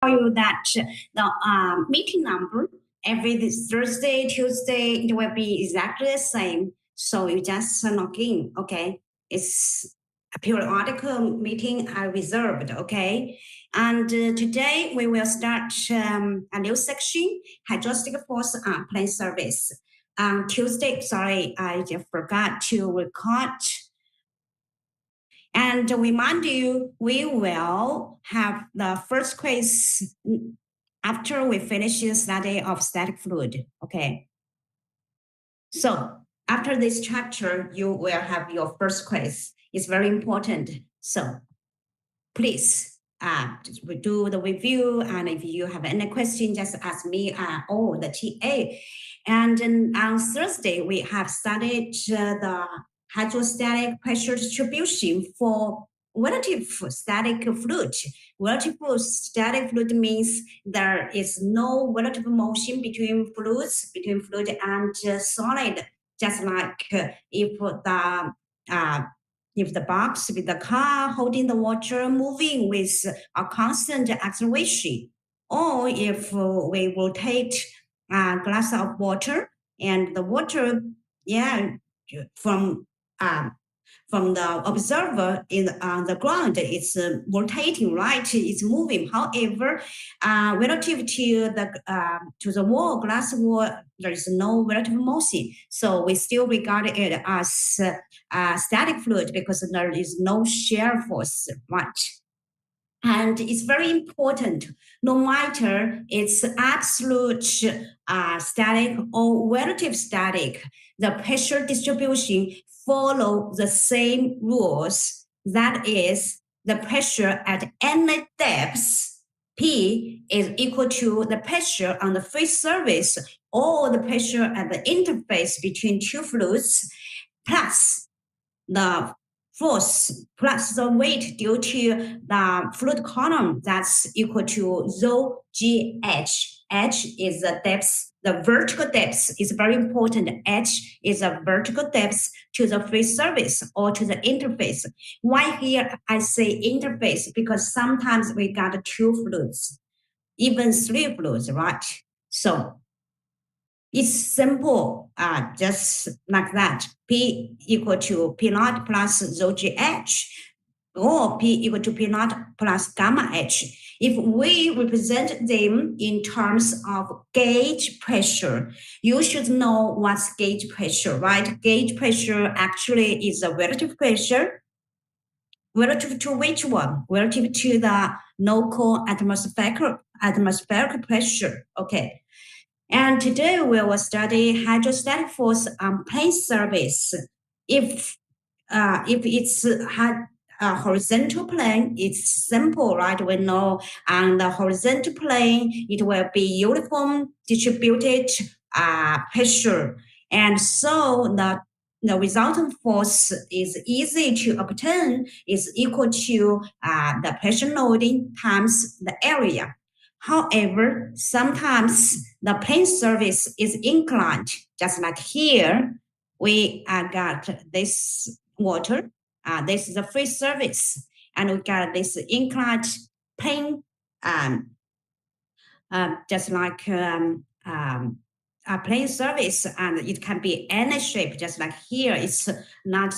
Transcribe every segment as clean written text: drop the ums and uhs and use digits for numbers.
you that the meeting number every Thursday, Tuesday, it will be exactly the same. So you just log in, okay? It's a periodical meeting I reserved, okay? And today we will start a new section, hydrostatic force plane service. Tuesday, sorry, I just forgot to record. And remind you, we will have the first quiz after we finish the study of static fluid. Okay. So after this chapter, you will have your first quiz. It's very important. So please do the review. And if you have any question, just ask me or the TA. And then on Thursday, we have studied the hydrostatic pressure distribution for relative static fluid. Relative static fluid means there is no relative motion between fluid and solid, just like if the box with the car holding the water moving with a constant acceleration, or if we rotate a glass of water and the water, from from the observer on the ground, it's rotating, right? It's moving. However, relative to the wall, glass wall, there is no relative motion. So we still regard it as static fluid because there is no shear force, right? And it's very important, no matter it's absolute static or relative static, the pressure distribution follow the same rules. That is, the pressure at any depth, P is equal to the pressure on the free surface or the pressure at the interface between two fluids plus the force plus the weight due to the fluid column, that's equal to rho gh. H is the depth, the vertical depth is very important. H is a vertical depth to the free surface or to the interface. Why here I say interface? Because sometimes we got two fluids, even three fluids, right? So it's simple, just like that. P equal to P naught plus rho GH, or P equal to P naught plus gamma H. If we represent them in terms of gauge pressure, you should know what's gauge pressure, right? Gauge pressure actually is a relative pressure. Relative to which one? Relative to the local atmospheric pressure. Okay. And today we will study hydrostatic force on plane surface. If it's a horizontal plane, it's simple, right? We know on the horizontal plane, it will be uniform distributed pressure. And so the resultant force is easy to obtain, is equal to the pressure loading times the area. However, sometimes the plane surface is inclined, just like here. We got this water. This is the free surface, and we got this inclined plane, just like a plane surface, and it can be any shape, just like here. It's not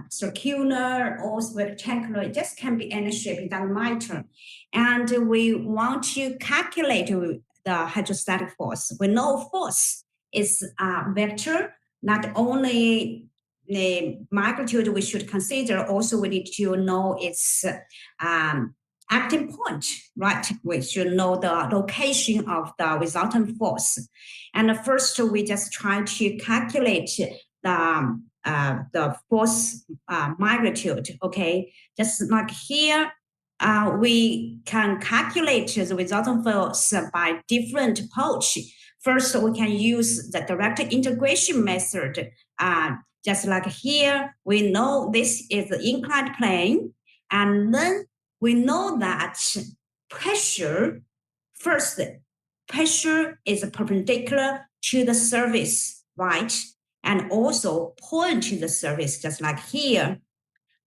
circular or rectangular. It just can be any shape. It doesn't matter. And we want to calculate the hydrostatic force. We know force is a vector, not only the magnitude we should consider, also we need to know its acting point, right? We should know the location of the resultant force. And first, we just try to calculate the force magnitude, okay? Just like here, we can calculate the resultant force by different approach. First, we can use the direct integration method. Just like here, we know this is the inclined plane, and then we know that pressure, first, pressure is perpendicular to the surface, right? And also point to the surface, just like here,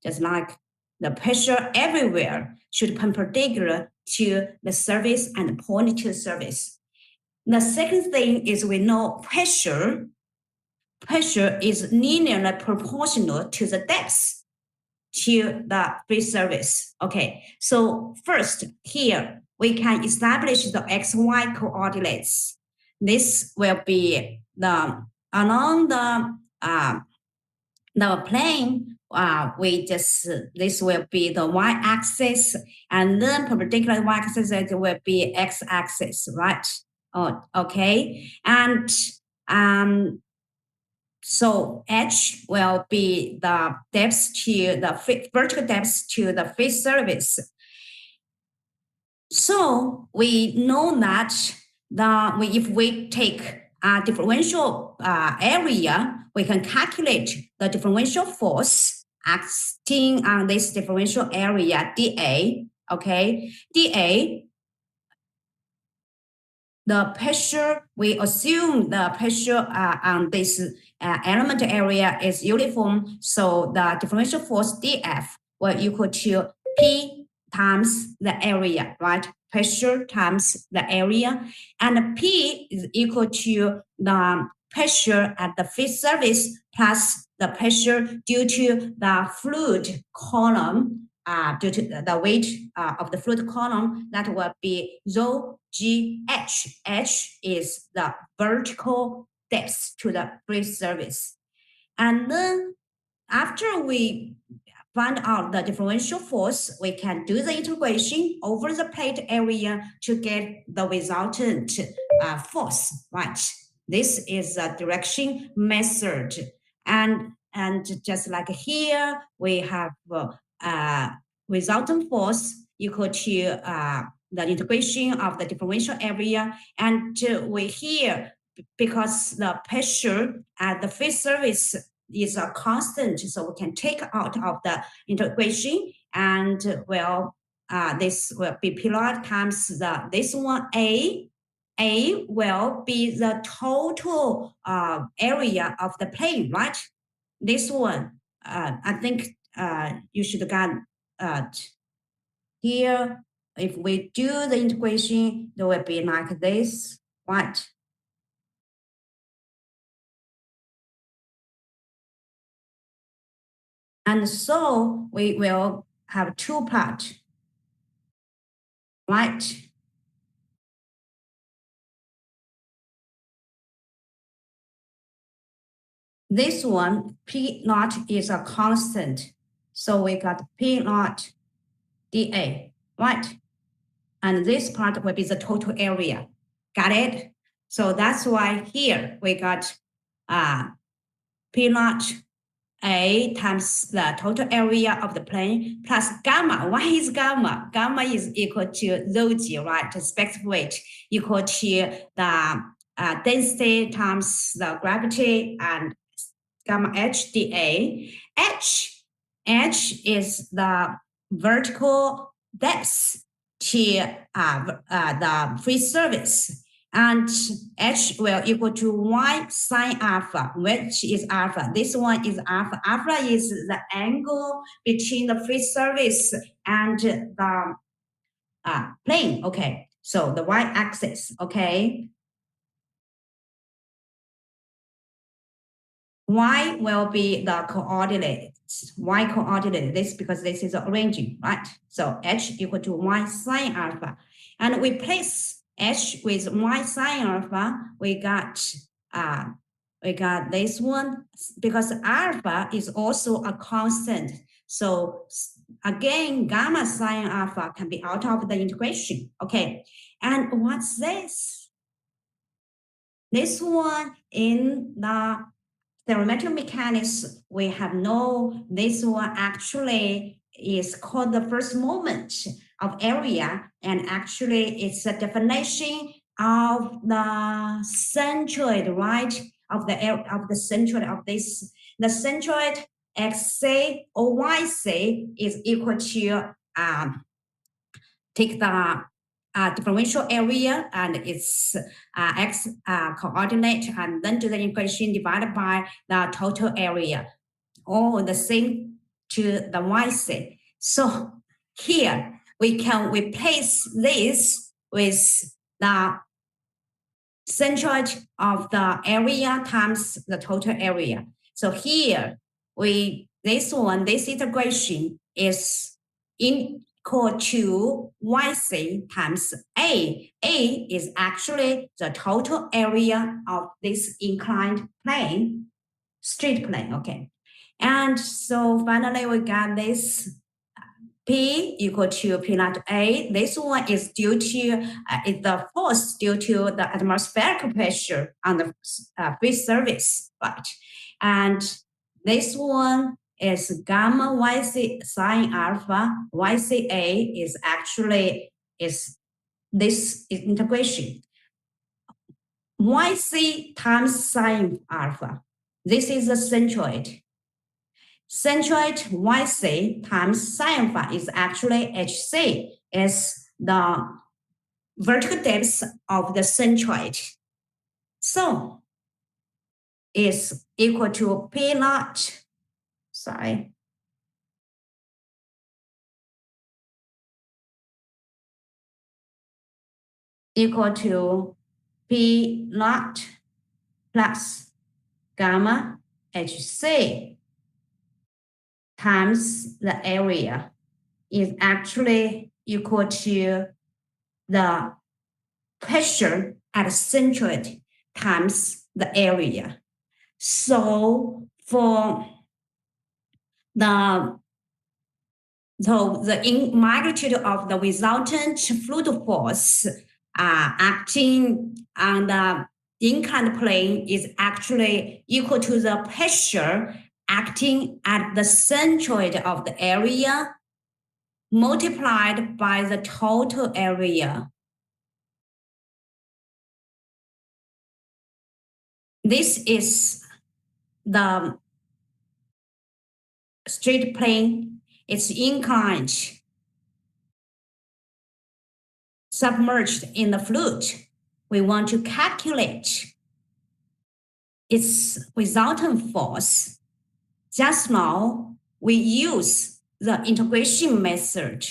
just like the pressure everywhere should perpendicular to the surface and point to the surface. The second thing is we know pressure. Pressure is linearly proportional to the depth to the free surface. Okay, so first here we can establish the xy coordinates. This will be the along the plane. This will be the y-axis, and then perpendicular y-axis it will be x-axis, right? Oh, okay, and so h will be the depth to the vertical depth to the face surface. So we know that if we take a differential area, we can calculate the differential force acting on this differential area dA. Okay, dA, the pressure, we assume the pressure on this element area is uniform. So the differential force dF will equal to P times the area, right? Pressure times the area. And P is equal to the pressure at the free surface plus the pressure due to the fluid column, due to the weight of the fluid column, that will be rho g h. H is the vertical depth to the free surface. And then after we find out the differential force, we can do the integration over the plate area to get the resultant force, right? This is a direction method. And just like here, we have resultant force equal to the integration of the differential area. And we here, because the pressure at the free surface is a constant, so we can take out of the integration, and this will be P naught times this one A. A will be the total area of the plane, right? This one, I think you should get here. If we do the integration, it will be like this, right? And so we will have two parts, right? This one, P naught is a constant. So we got P naught dA, right? And this part will be the total area. Got it? So that's why here we got P naught A times the total area of the plane plus gamma. Why is gamma? Gamma is equal to rho g, right? Specific weight equal to the density times the gravity and gamma h dA. H is the vertical depth to the free surface. And h will equal to y sine alpha, which is alpha. This one is alpha. Alpha is the angle between the free surface and the plane. Okay, so the y-axis. Okay, y will be the coordinates. Y coordinate this because this is arranging, right? So h equal to y sine alpha, and we place h with y sine alpha. We got this one because alpha is also a constant. So again, gamma sine alpha can be out of the integration. Okay, and what's this? This one in the theoretical mechanics, we have no, this one actually is called the first moment of area, and actually it's a definition of the centroid, right? Of the centroid of this, the centroid xc or yc is equal to take the differential area and its x coordinate, and then do the equation divided by the total area, all the same to the yc. So here we can replace this with the centroid of the area times the total area. So here, this integration is equal to YC times A. A is actually the total area of this inclined plane, straight plane, okay. And so finally we got this P equal to P naught A. This one is due to is the force due to the atmospheric pressure on the free surface, right? And this one is gamma YC sine alpha. YCA is actually is this integration. YC times sine alpha. This is the centroid. Centroid YC times sine alpha is actually HC, is the vertical depth of the centroid. So is equal to P naught, equal to P naught plus gamma HC times the area is actually equal to the pressure at centroid times the area. So for the magnitude of the resultant fluid force acting on the inclined plane is actually equal to the pressure acting at the centroid of the area multiplied by the total area. This is the straight plane. It's inclined, submerged in the fluid. We want to calculate its resultant force. Just now, we use the integration method.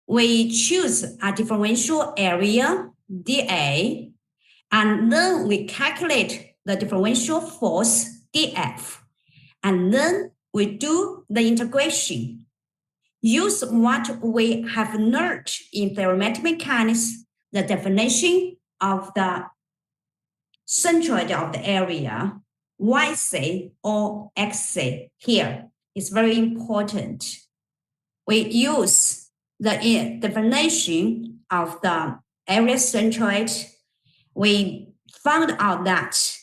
We choose a differential area, dA, and then we calculate the differential force, dF. And then we do the integration. Use what we have learned in theoretic mechanics, the definition of the centroid of the area, YC or XC here is very important. We use the definition of the area centroid. We found out that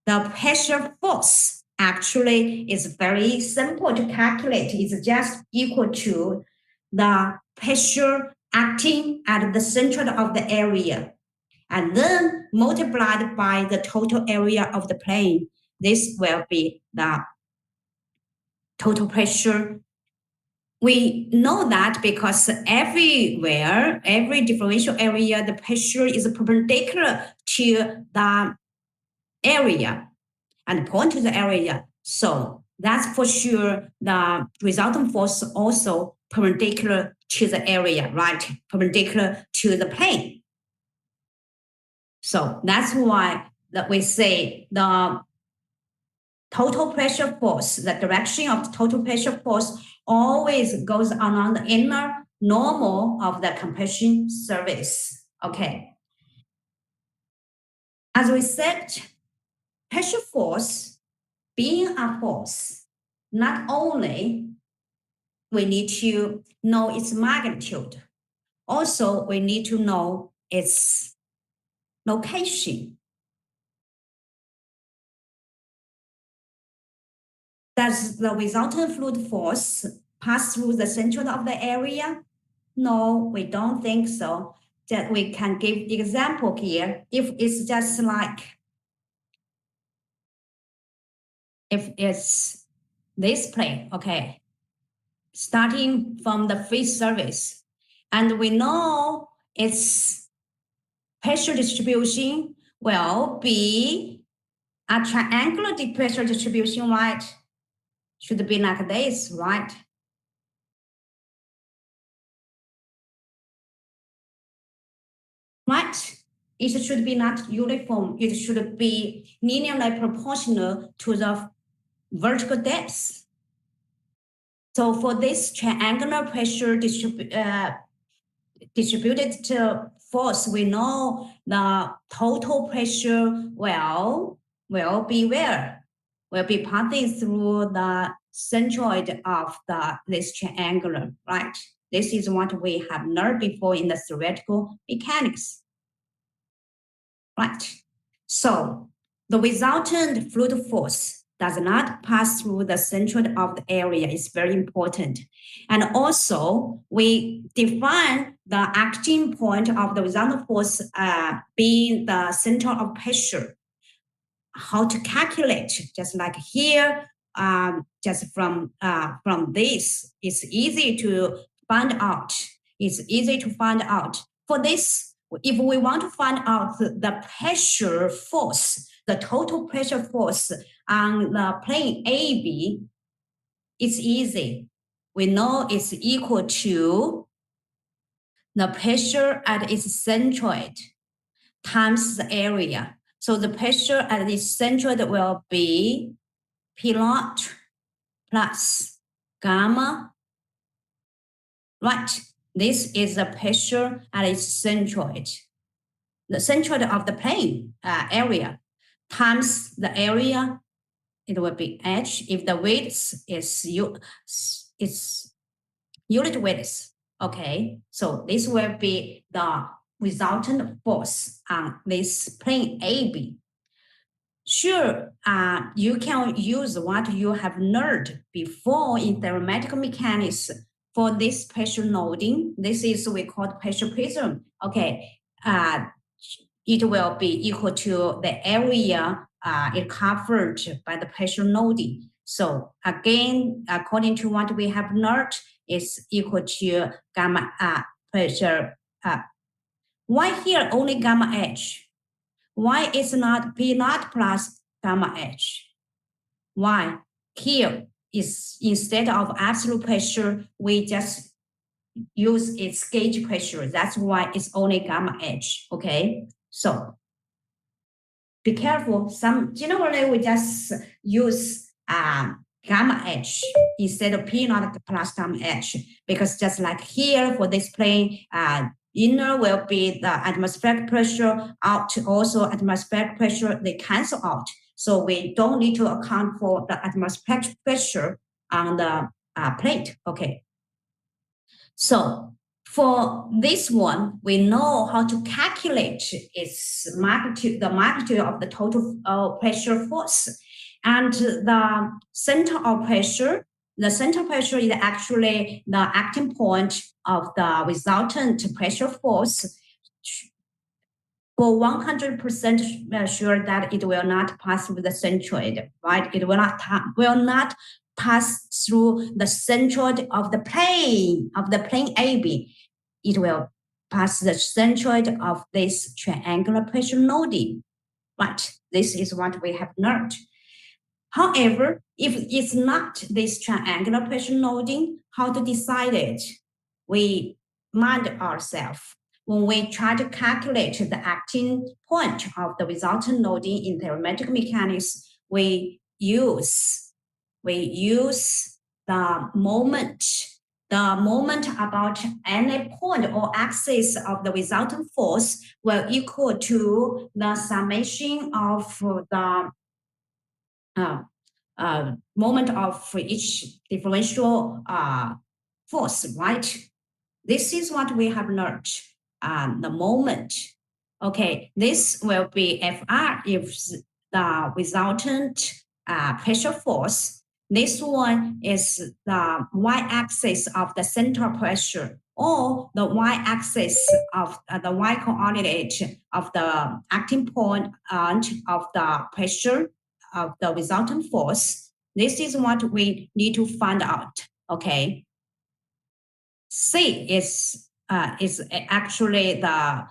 the pressure force actually is very simple to calculate. It's just equal to the pressure acting at the center of the area and then multiplied by the total area of the plane. This will be the total pressure. We know that because everywhere, every differential area, the pressure is perpendicular to the area and point to the area. So that's for sure the resultant force also perpendicular to the area, right? Perpendicular to the plane. So that's why that we say the total pressure force, the direction of the total pressure force always goes along the inner normal of the compression surface. Okay. As we said, pressure force being a force, not only we need to know its magnitude, also we need to know its location. Does the resultant fluid force pass through the center of the area? No, we don't think so. That we can give example here. If it's just like, if it's this plane, okay, starting from the free surface, and we know its pressure distribution will be a triangular pressure distribution, right? Should be like this, right? right? It should be not uniform. It should be linearly proportional to the vertical depth. So for this triangular pressure distributed force, we know the total pressure will be where? Will be passing through the centroid of this triangular, right? This is what we have learned before in the theoretical mechanics, right? So the resultant fluid force does not pass through the centroid of the area. It's very important. And also, we define the acting point of the resultant force being the center of pressure. How to calculate, just like here, just from this, it's easy to find out. It's easy to find out. For this, if we want to find out the pressure force, the total pressure force on the plane AB, it's easy. We know it's equal to the pressure at its centroid times the area. So the pressure at its centroid will be P naught plus gamma, right? This is the pressure at its centroid, the centroid of the plane area times the area. It will be h if the width is unit width. Okay, so this will be the resultant force on this plane AB. Sure, you can use what you have learned before in theoretical mechanics for this pressure loading. This is we call pressure prism. Okay, it will be equal to the area it covered by the pressure loading. So again, according to what we have learned, it's equal to gamma pressure. Why here only gamma h? Why is not P naught plus gamma h? Why? Here is instead of absolute pressure, we just use its gauge pressure. That's why it's only gamma h. Okay, so be careful. Some generally we just use gamma h instead of P naught plus gamma h, because just like here for this plane, inner will be the atmospheric pressure, out also atmospheric pressure, they cancel out. So we don't need to account for the atmospheric pressure on the plate. Okay. So for this one, we know how to calculate its magnitude, the magnitude of the total pressure force. And the center of pressure, the center pressure is actually the acting point of the resultant pressure force. For 100% sure that it will not pass through the centroid, right? It will not pass through the centroid of the plane AB. It will pass the centroid of this triangular pressure loading. Right? This is what we have learned. However, if it's not this triangular pressure loading, how to decide it? We mind ourselves. When we try to calculate the acting point of the resultant loading in theoretical mechanics, we use the moment about any point or axis of the resultant force will equal to the summation of the moment of each differential force, right? This is what we have learned, the moment. Okay, this will be Fr if the resultant pressure force. This one is the y-axis of the center pressure, or the y-axis of the y-coordinate of the acting point and of the pressure of the resultant force. This is what we need to find out. Okay. C is actually the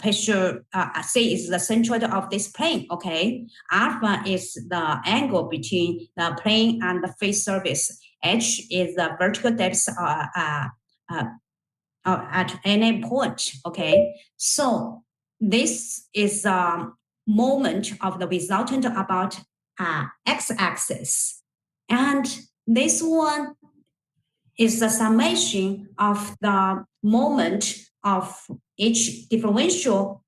pressure. C is the centroid of this plane. Okay, alpha is the angle between the plane and the face surface. H is the vertical depth at any point. Okay, so this is a moment of the resultant about x-axis. And this one is the summation of the moment of each differential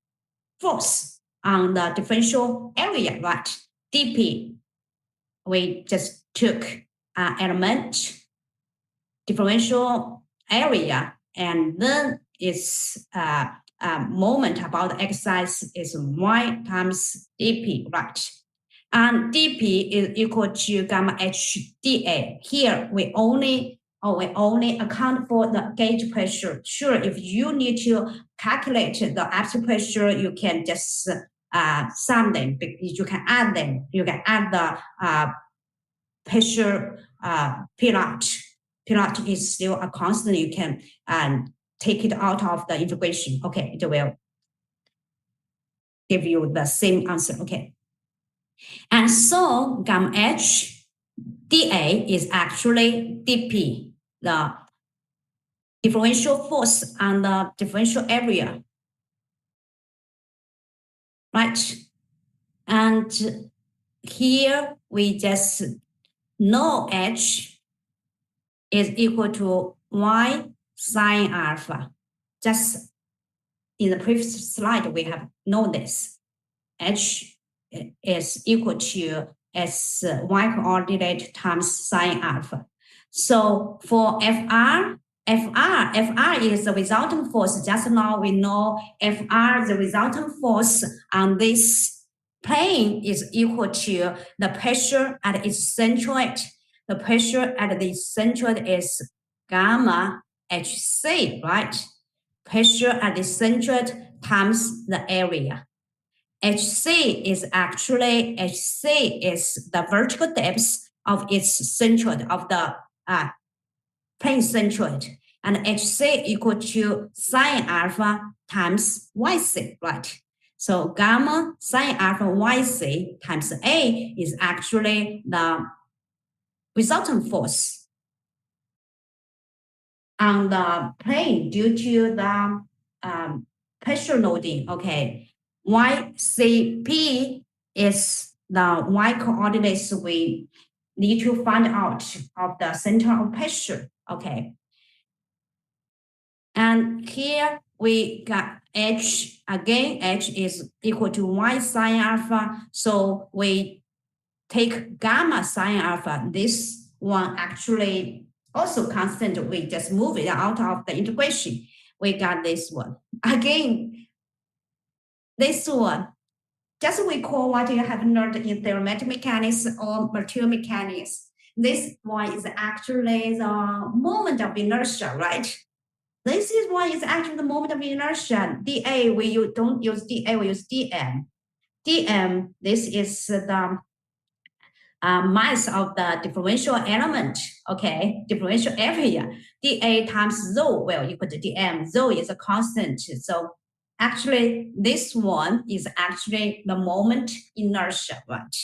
force on the differential area, right? dp, we just took element differential area, and then its moment about the exercise is y times dp, right? And dp is equal to gamma h dA. Here we only account for the gauge pressure. Sure, if you need to calculate the absolute pressure, you can just sum them. You can add them. You can add the pressure P-naught. P-naught is still a constant. You can take it out of the integration. Okay, it will give you the same answer. Okay. And so gamma h dA is actually dP, the differential force on the differential area, right? And here we just know h is equal to y sine alpha. Just in the previous slide, we have known this. H is equal to s y coordinate times sine alpha. So for Fr is the resultant force. Just now we know Fr, the resultant force on this plane is equal to the pressure at its centroid. The pressure at the centroid is gamma Hc, right? Pressure at the centroid times the area. Hc is the vertical depth of its centroid, of the plane centroid, and Hc equal to sine alpha times Yc, right? So gamma sine alpha Yc times A is actually the resultant force on the plane due to the pressure loading. Okay, YCP is the y coordinates we need to find out of the center of pressure. Okay, and here we got h again. H is equal to y sine alpha, so we take gamma sine alpha. This one actually also constant. We just move it out of the integration. We got this one again. This one, just recall what you have learned in theoretic mechanics or material mechanics. This one is actually the moment of inertia, right? This is why it's actually the moment of inertia. dA, don't use dA, we use dm. dm, this is the mass of the differential element, okay, differential area. dA times rho will equal to dm. Rho is a constant. So actually, this one is actually the moment inertia, right?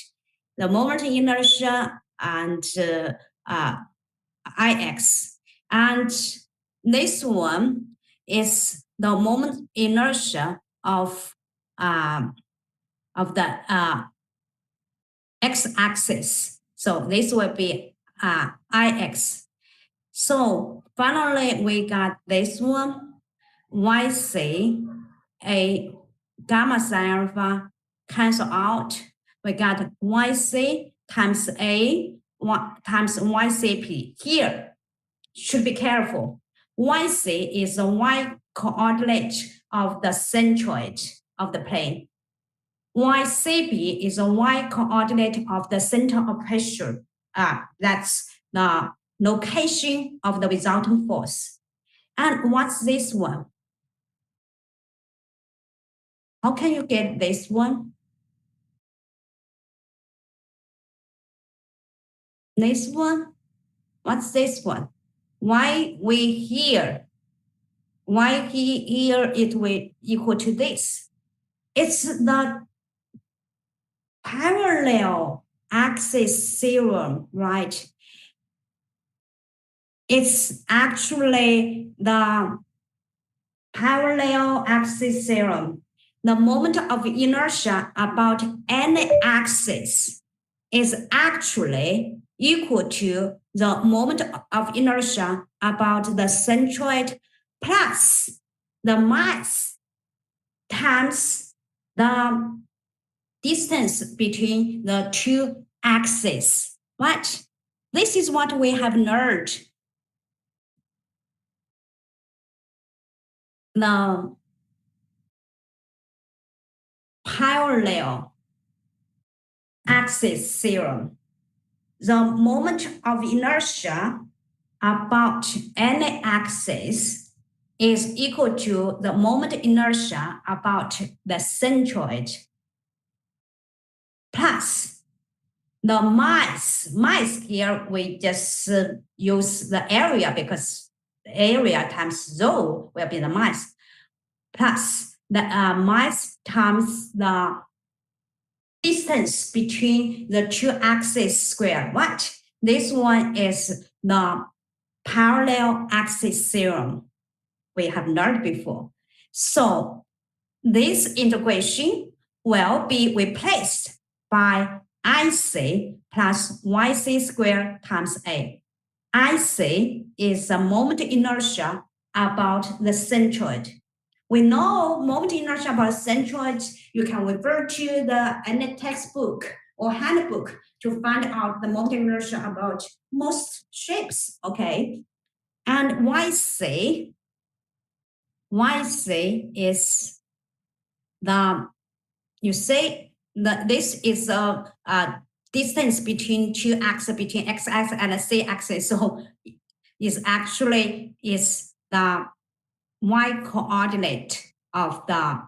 The moment inertia and Ix. And this one is the moment inertia of the x-axis. So this will be Ix. So finally, we got this one, Yc, a gamma sine alpha cancel out. We got Yc times A times Ycp. Here, should be careful. Yc is the y coordinate of the centroid of the plane. Ycp is a y coordinate of the center of pressure. That's the location of the resultant force. And what's this one? How can you get this one? This one? What's this one? Why here it will equal to this? It's the parallel axis theorem, right? It's actually the parallel axis theorem. the moment of inertia about any axis is actually equal to the moment of inertia about the centroid plus the mass times the distance between the two axes, right? This is what we have learned. The parallel axis theorem. The moment of inertia about any axis is equal to the moment inertia about the centroid plus the mass. Mass here we just use the area because the area times rho will be the mass plus the mass times the distance between the two axes squared. What? This one is the parallel axis theorem we have learned before. So this integration will be replaced by IC plus YC squared times A. IC is the moment inertia about the centroid. We know moment inertia about centroid, you can refer to any textbook or handbook to find out the moment inertia about most shapes, okay? And YC is the, you say that this is a distance between two axes, between x-axis and c-axis. So is actually is the y-coordinate of the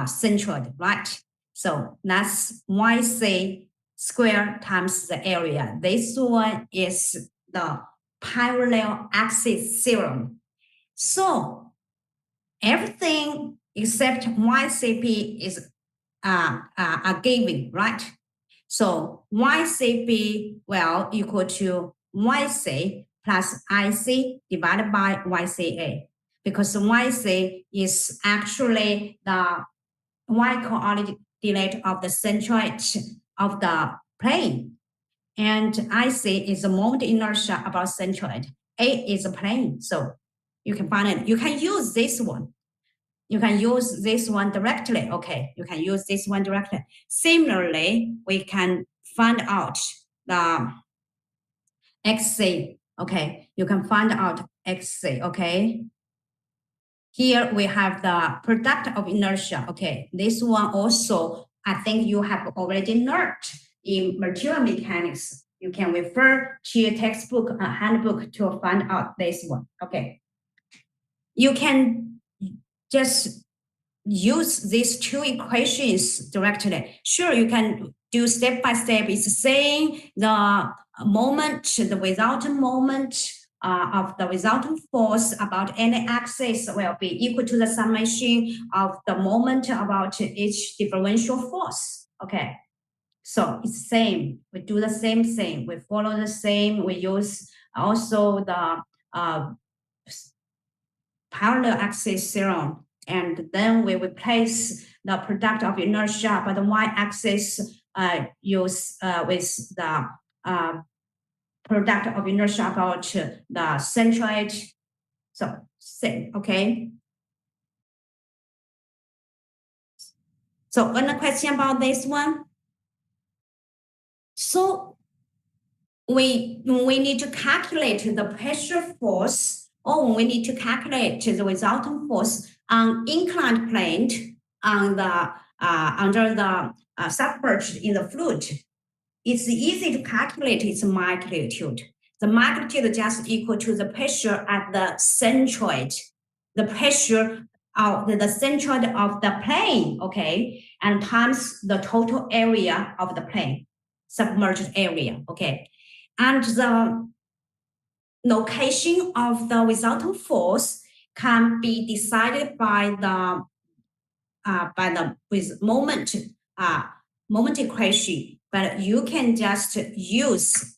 centroid, right? So that's YC square times the area. This one is the parallel axis theorem. So everything except YCP is a given, right? So YCP will equal to YC plus IC divided by YCA, because YC is actually the y-coordinate of the centroid of the plane, and IC is the moment inertia about centroid. A is a plane, so you can find it. You can use this one. You can use this one directly. Okay, you can use this one directly. Similarly, we can find out the XC. Okay, you can find out XC. Okay, here we have the product of inertia. Okay, this one also, I think you have already learned in material mechanics. You can refer to your textbook, handbook to find out this one. Okay, you can just use these two equations directly. Sure, you can do step by step. It's saying the moment, the resultant moment of the resultant force about any axis will be equal to the summation of the moment about each differential force. Okay, so it's same. We do the same thing. We follow the same. We use also the parallel axis theorem, and then we replace the product of inertia by the y-axis use with the product of inertia about the centroid. So same, okay. So any question about this one? So we need to calculate the pressure force, or we need to calculate the resultant force on inclined plane on the under the submerged in the fluid. It's easy to calculate its magnitude. The magnitude is just equal to the pressure at the centroid, the pressure of the centroid of the plane, okay, and times the total area of the plane, submerged area, okay. And the location of the resultant force can be decided by the with moment equation, but you can just use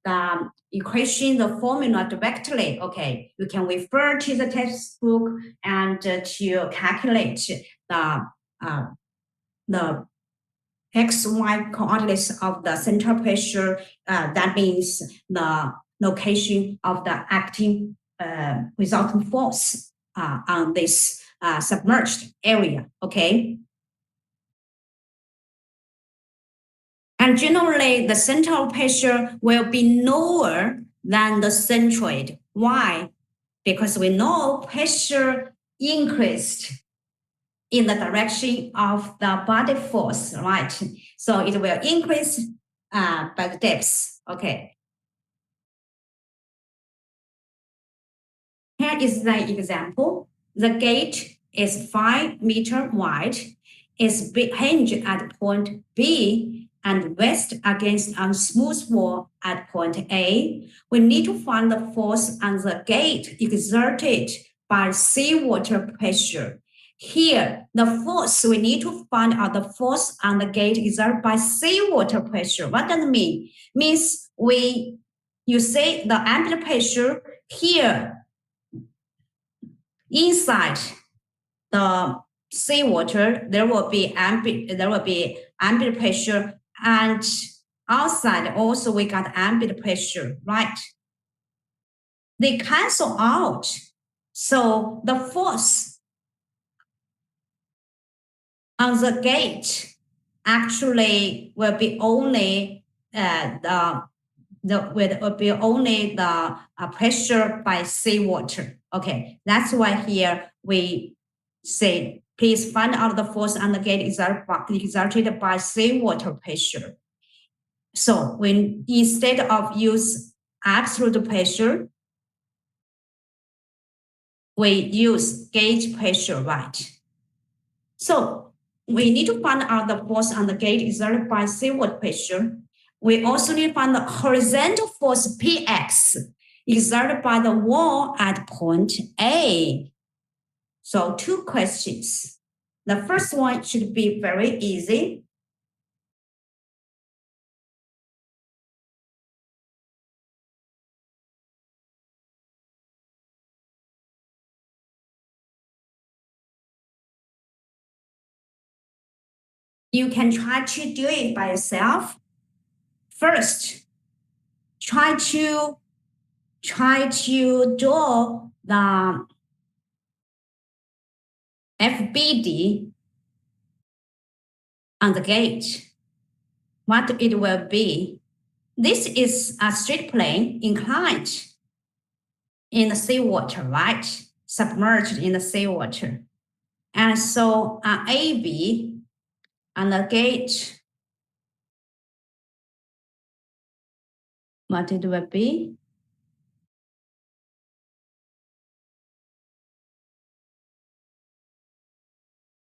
the equation, the formula directly, okay, you can refer to the textbook and to calculate uh, the XY coordinates of the central pressure. That means the location of the acting resultant force on this submerged area, okay? And generally, the central pressure will be lower than the centroid. Why? Because we know pressure increased in the direction of the body force, right? So it will increase by the depth. Okay. Here is the example. The gate is 5 meters wide, is hinged at point B and rest against a smooth wall at point A. We need to find the force on the gate exerted by seawater pressure. Here, the force, we need to find out the force on the gate exerted by seawater pressure. What does it mean? Means you say the ambient pressure here inside the seawater, there will be ambient pressure, and outside also we got ambient pressure, right? They cancel out. So the force on the gate actually will be only will be only the pressure by seawater. Okay, that's why here we say, please find out the force on the gate exerted by seawater pressure. So when instead of use absolute pressure, we use gauge pressure, right? So we need to find out the force on the gate exerted by seawater pressure. We also need to find the horizontal force Px exerted by the wall at point A. So 2 questions. The first one should be very easy. You can try to do it by yourself. First, try to draw the FBD on the gate. What it will be. This is a straight plane inclined in the seawater, right? Submerged in the seawater. And so on AB, on the gate, what it will be?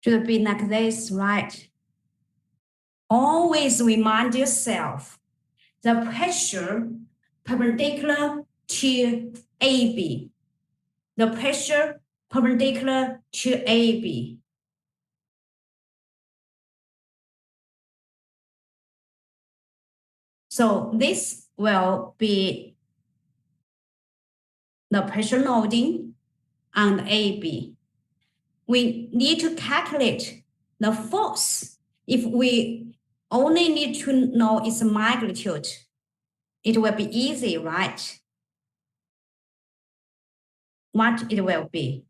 Should be like this, right? Always remind yourself the pressure perpendicular to AB. The pressure perpendicular to AB. So this will be the pressure loading on AB. We need to calculate the force. If we only need to know its magnitude, it will be easy, right? What it will be.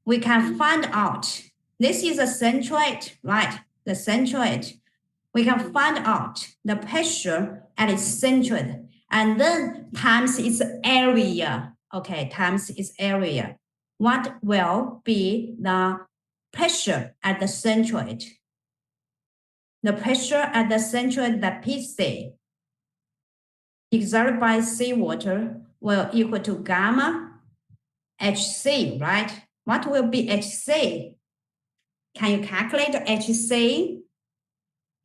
We can find out. This is a centroid, right? The centroid. We can find out the pressure at its centroid and then times its area. Okay, times its area. What will be the pressure at the centroid? The pressure at the centroid, the PC, exerted by seawater will equal to gamma HC, right? What will be HC? Can you calculate HC?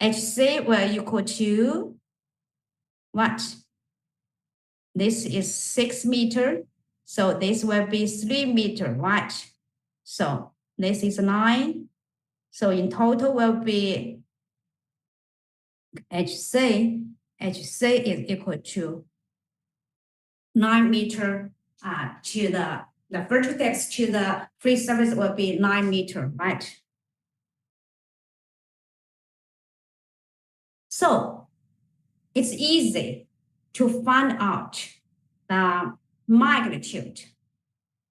HC will equal to what? This is 6 meters. So this will be 3 meters, right? So this is 9. So in total will be HC. HC is equal to 9 meter to the vertical depth to the free surface will be 9 meter, right? So it's easy to find out the magnitude.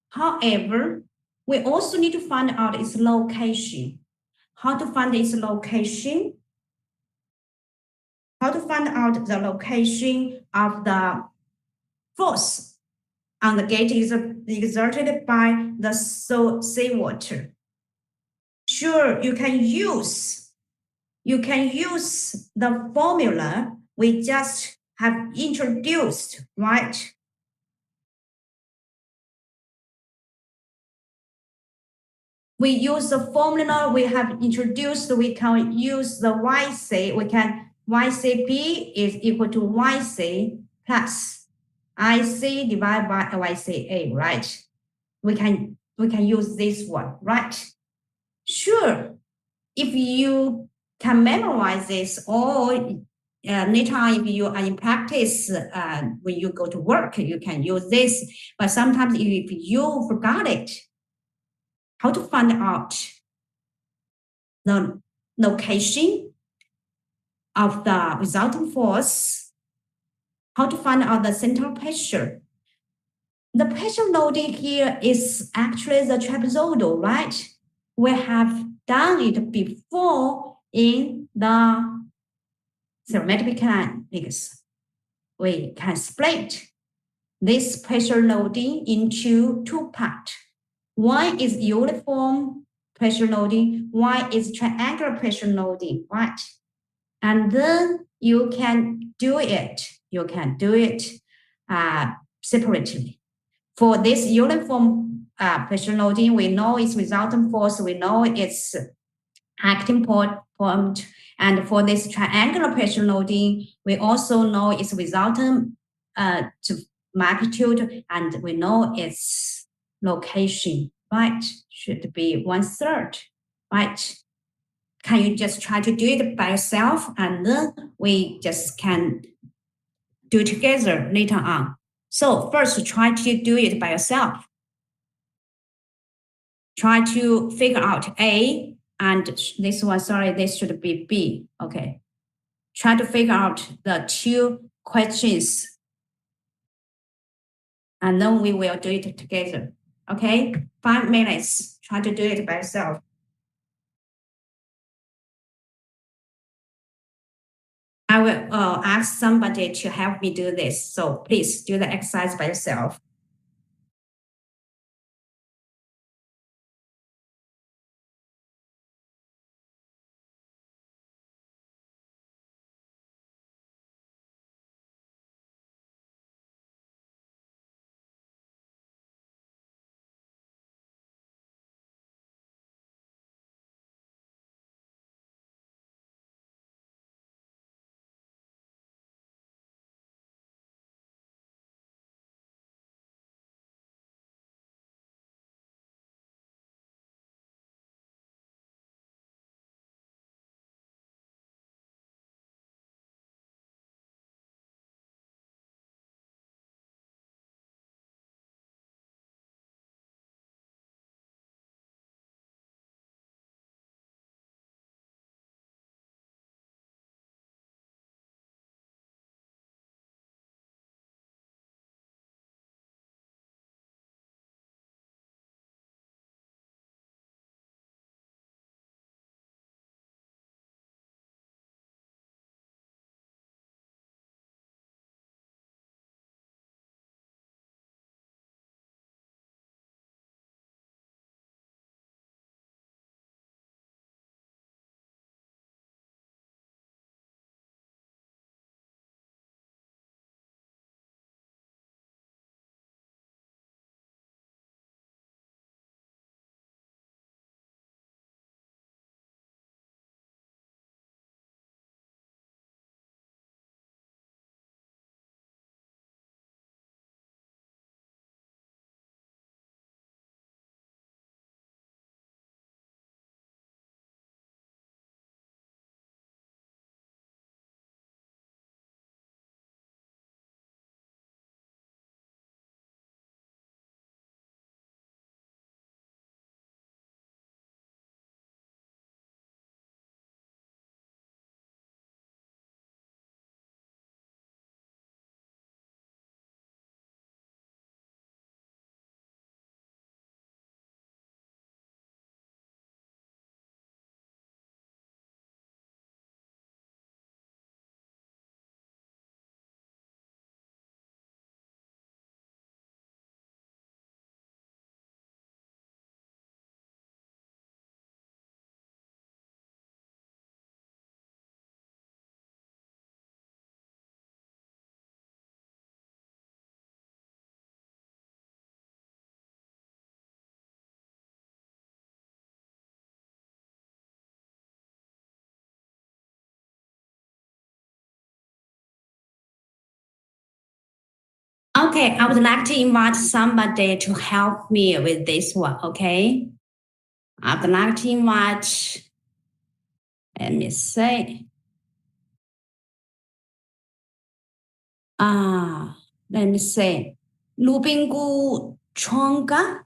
However, we also need to find out its location. How to find its location? How to find out the location of the force on the gate is exerted by the seawater. Sure, you can use the formula we just have introduced, right? We use the formula we have introduced. We can use the YC. We can YCP is equal to YC plus IC divided by YCA, right? We can use this one, right? Sure. If you can memorize this, or later on, if you are in practice, when you go to work, you can use this. But sometimes if you forgot it, how to find out the location of the resulting force, how to find out the central pressure. The pressure loading here is actually the trapezoidal, right? We have done it before in the theoretical mechanics. We can split this pressure loading into two parts. One is uniform pressure loading, one is triangular pressure loading, right? And then you can do it. You can do it separately. For this uniform pressure loading, we know its resultant force, we know its acting point. And for this triangular pressure loading, we also know its resultant magnitude, and we know its location, right? Should be 1/3, right? Can you just try to do it by yourself, and then we just can do it together later on. So first, try to do it by yourself. Try to figure out A, and this one, sorry, this should be B. Okay. Try to figure out the two questions, and then we will do it together. Okay. 5 minutes. Try to do it by yourself. I will ask somebody to help me do this. So please do the exercise by yourself. Okay, I would like to invite somebody to help me with this one, okay? I would like to invite, let me say, let me say, Lubingu Chonga.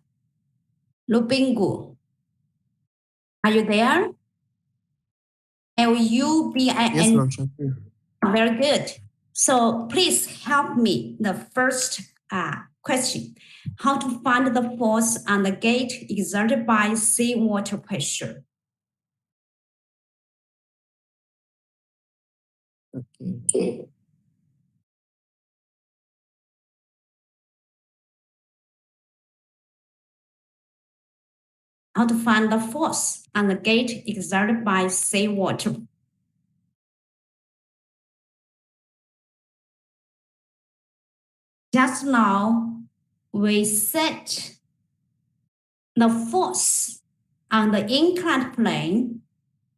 Lubingu. Are you there? Yes, Lubin. ma'am. Thank you. Very good. So please help me. The first question: how to find the force on the gate exerted by seawater pressure? Okay. How to find the force on the gate exerted by seawater? Just now, we set the force on the inclined plane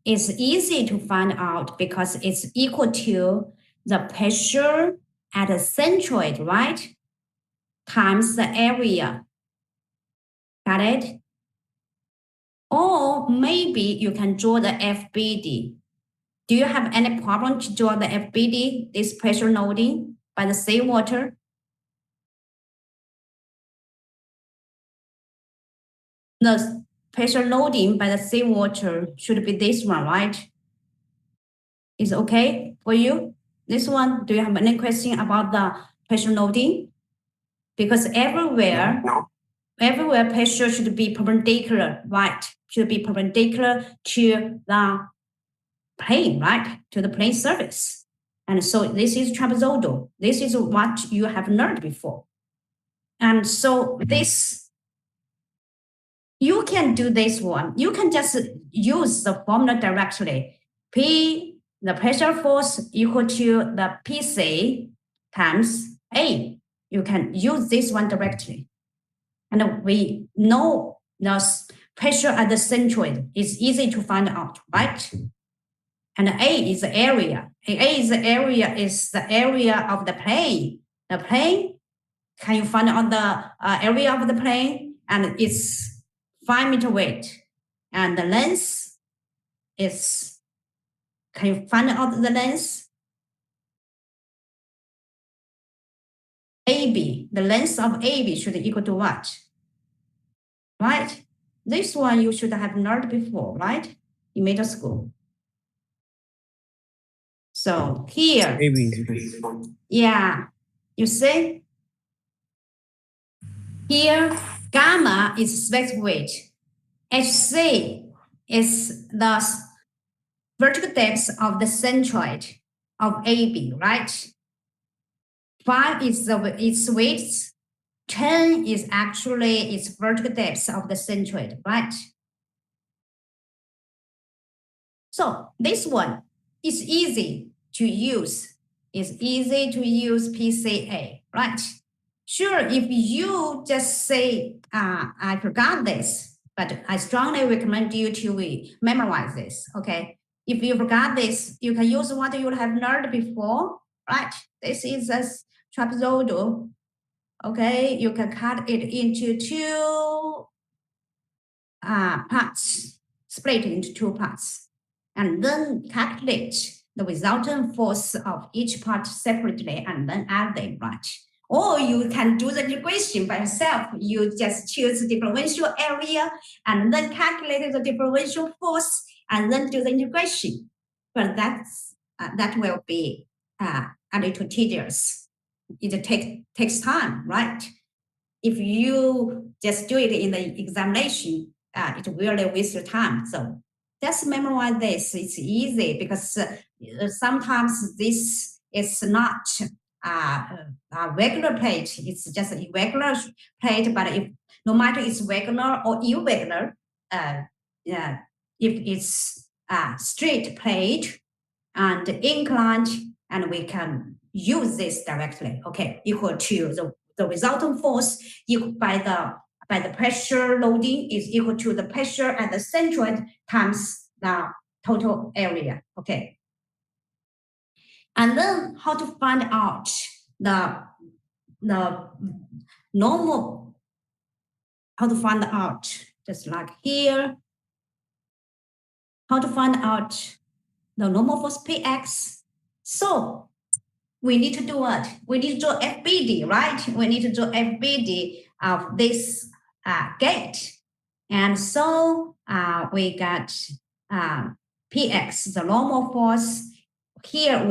is easy to find out because it's equal to the pressure at the centroid, right? Times the area. Got it? Or maybe you can draw the FBD. Do you have any problem to draw the FBD, this pressure loading by the seawater? The pressure loading by the seawater should be this one, right? Is okay for you? This one, do you have any question about the pressure loading? Because everywhere, everywhere pressure should be perpendicular, right? Should be perpendicular to the plane, right? To the plane surface. And so this is trapezoidal. This is what you have learned before. And so this, you can do this one. You can just use the formula directly. P, the pressure force equal to the PC times A. You can use this one directly. And we know the pressure at the centroid is easy to find out, right? And A is the area. A is the area of the plane. The plane, can you find out the area of the plane? And it's 5 meter weight. And the length is, can you find out the length? AB, the length of AB should equal to what? Right? This one you should have learned before, right? In middle school. So here, AB. yeah, you see, here gamma is space weight. HC is the vertical depth of the centroid of AB, right? 5 is its weight. 10 is actually its vertical depth of the centroid, right? So this one is easy to use. It's easy to use PCA, right? Sure, if you just say, I forgot this, but I strongly recommend you to memorize this, okay? If you forgot this, you can use what you have learned before, right? This is a trapezoidal, okay? You can cut it into two parts, split into two parts, and then calculate the resultant force of each part separately and then add them, right? Or you can do the integration by yourself. You just choose the differential area and then calculate the differential force and then do the integration. But that will be a little tedious. It takes time, right? If you just do it in the examination, it really wastes your time. So just memorize this. It's easy because sometimes this is not a regular plate. It's just a irregular plate. But if no matter it's regular or irregular, yeah, if it's a straight plate and inclined, and we can use this directly. Okay, equal to the resultant force equal by the pressure loading is equal to the pressure at the centroid times the total area. Okay. And then how to find out the the normal, how to find out, just like here, how to find out the normal force Px. So we need to do what? We need to do FBD, right? We need to do FBD of this gate. And so we got Px, the normal force. Here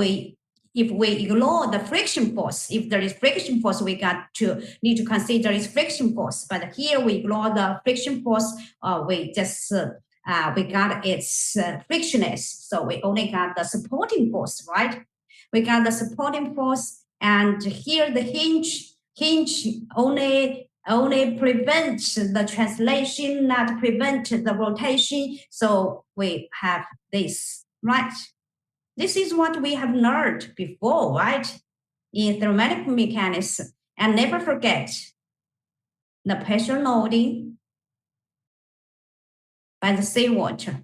if we ignore the friction force, if there is friction force, we need to consider its friction force. But here we ignore the friction force. We got its frictionless. So we only got the supporting force, right? We got the supporting force, and here the hinge only prevents the translation, not prevent the rotation. So we have this, right? This is what we have learned before, right? In thermodynamic mechanics. And never forget the pressure loading by the seawater.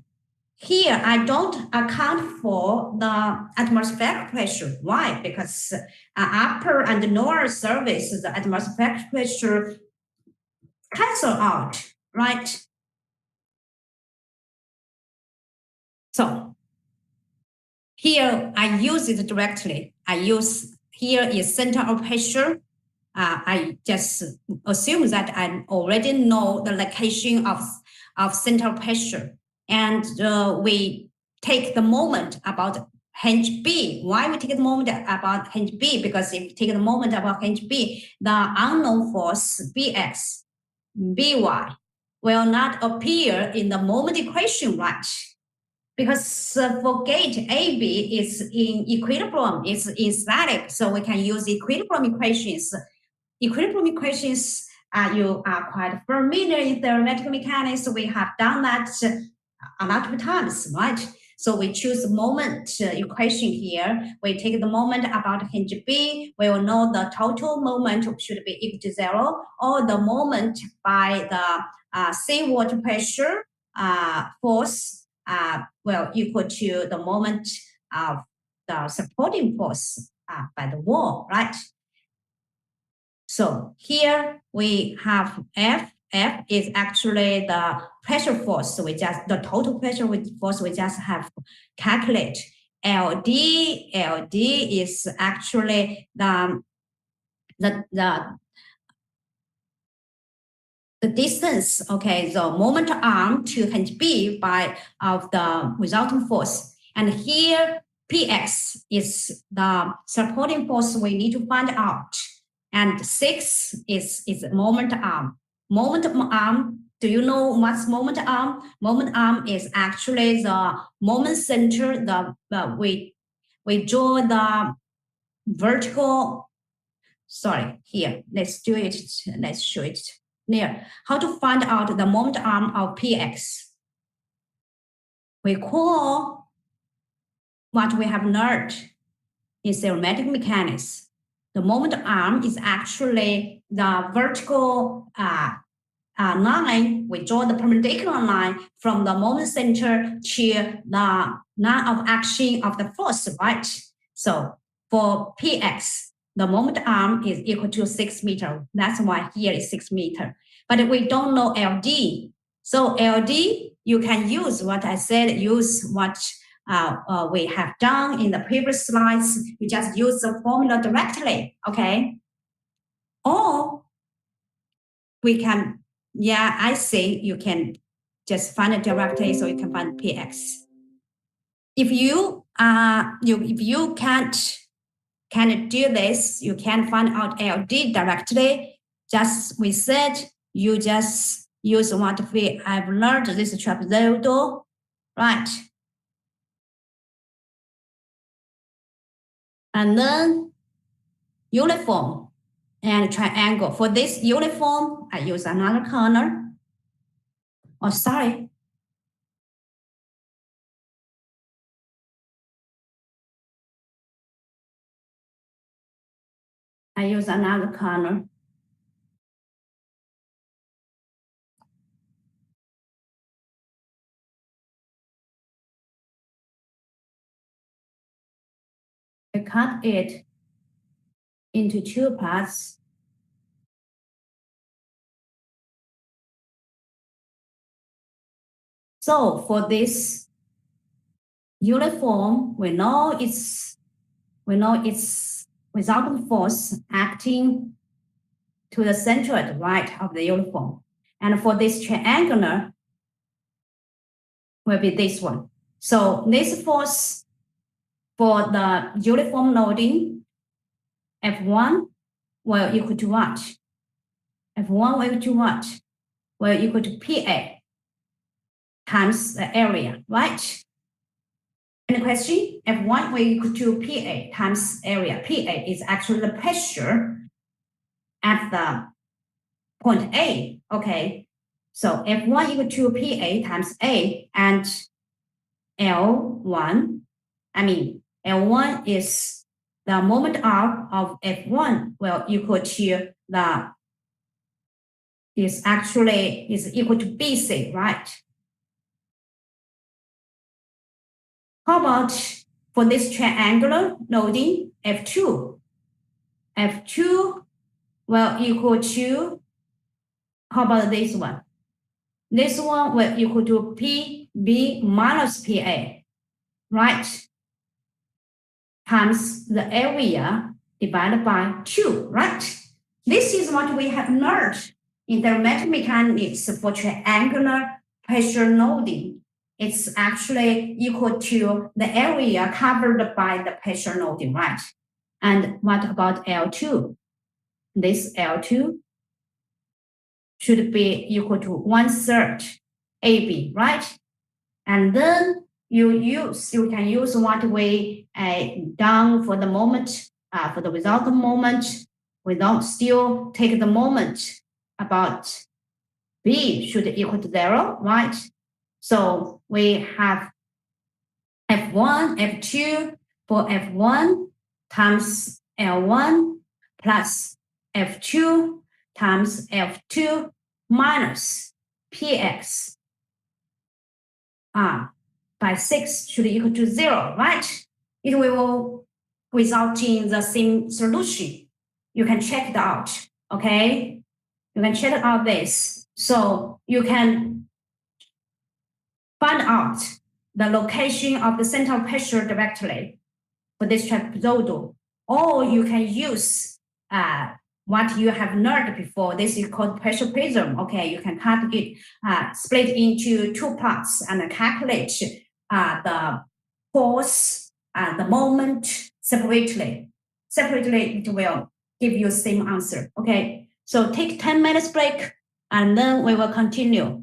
Here, I don't account for the atmospheric pressure. Why? Because upper and lower surface, the atmospheric pressure cancel out, right? So here I use it directly. Here is center of pressure. I just assume that I already know the location of center of pressure. And we take the moment about hinge B. Why we take the moment about hinge B? Because if we take the moment about hinge B, the unknown force Bx, By will not appear in the moment equation, right? Because for gate AB is in equilibrium, it's in static, so we can use equilibrium equations. Equilibrium equations, you are quite familiar in theoretical mechanics. We have done that a lot of times, right? So we choose the moment equation here. We take the moment about hinge B. We will know the total moment should be equal to 0, or the moment by the seawater pressure force equal to the moment of the supporting force by the wall, right? So here we have F. F is actually the pressure force. So the total pressure force we just have calculate. LD is actually the distance, okay, the moment arm to hinge B of the resulting force. And here Px is the supporting force we need to find out. And 6 is moment arm. Moment arm, do you know what's moment arm? Moment arm is actually the moment center. We draw the vertical. Sorry, here, let's do it. Let's show it near. How to find out the moment arm of Px? We call what we have learned in theoretic mechanics. The moment arm is actually the vertical line. We draw the perpendicular line from the moment center to the line of action of the force, right? So for Px, the moment arm is equal to 6 meters. That's why here is 6 meters. But we don't know LD. So LD, you can use what I said, use what we have done in the previous slides. You just use the formula directly, okay? Or we can, yeah, I see you can just find it directly so you can find Px. If you can't do this, you can't find out LD directly. Just we said you just use what I've learned this trapezoidal, right? And then uniform and triangle. For this uniform, I use another corner. Oh, sorry. I use another corner. I cut it into two parts. So for this uniform, we know it's resultant force acting to the center at the right of the uniform. And for this triangular, will be this one. So this force for the uniform loading, F1 will equal to what? F1 will equal to what? Will equal to PA times the area, right? Any question? F1 will equal to PA times area. PA is actually the pressure at the point A, okay? So F1 equal to PA times A, and L1 is the moment arc of F1 will equal to the is equal to BC, right? How about for this triangular loading F2? F2 will equal to, how about this one? This one will equal to PB minus PA, right? Times the area divided by 2, right? This is what we have learned in thermometric mechanics for triangular pressure loading. It's actually equal to the area covered by the pressure loading, right? And what about L2? This L2 should be equal to 1/3 AB, right? And then you can use what we done for the moment, for the without the moment. We don't still take the moment about B should equal to 0, right? So we have F1, F2 for F1 times L1 plus F2 times F2 minus PX by 6 should equal to 0, right? It will result in the same solution. You can check it out, okay? You can check out this. So you can find out the location of the center of pressure directly for this trapezoidal, or you can use what you have learned before. This is called pressure prism. Okay, you can cut it, split into 2 parts and calculate the force, the moment separately. Separately, it will give you the same answer. Okay, so take 10 minutes break, and then we will continue.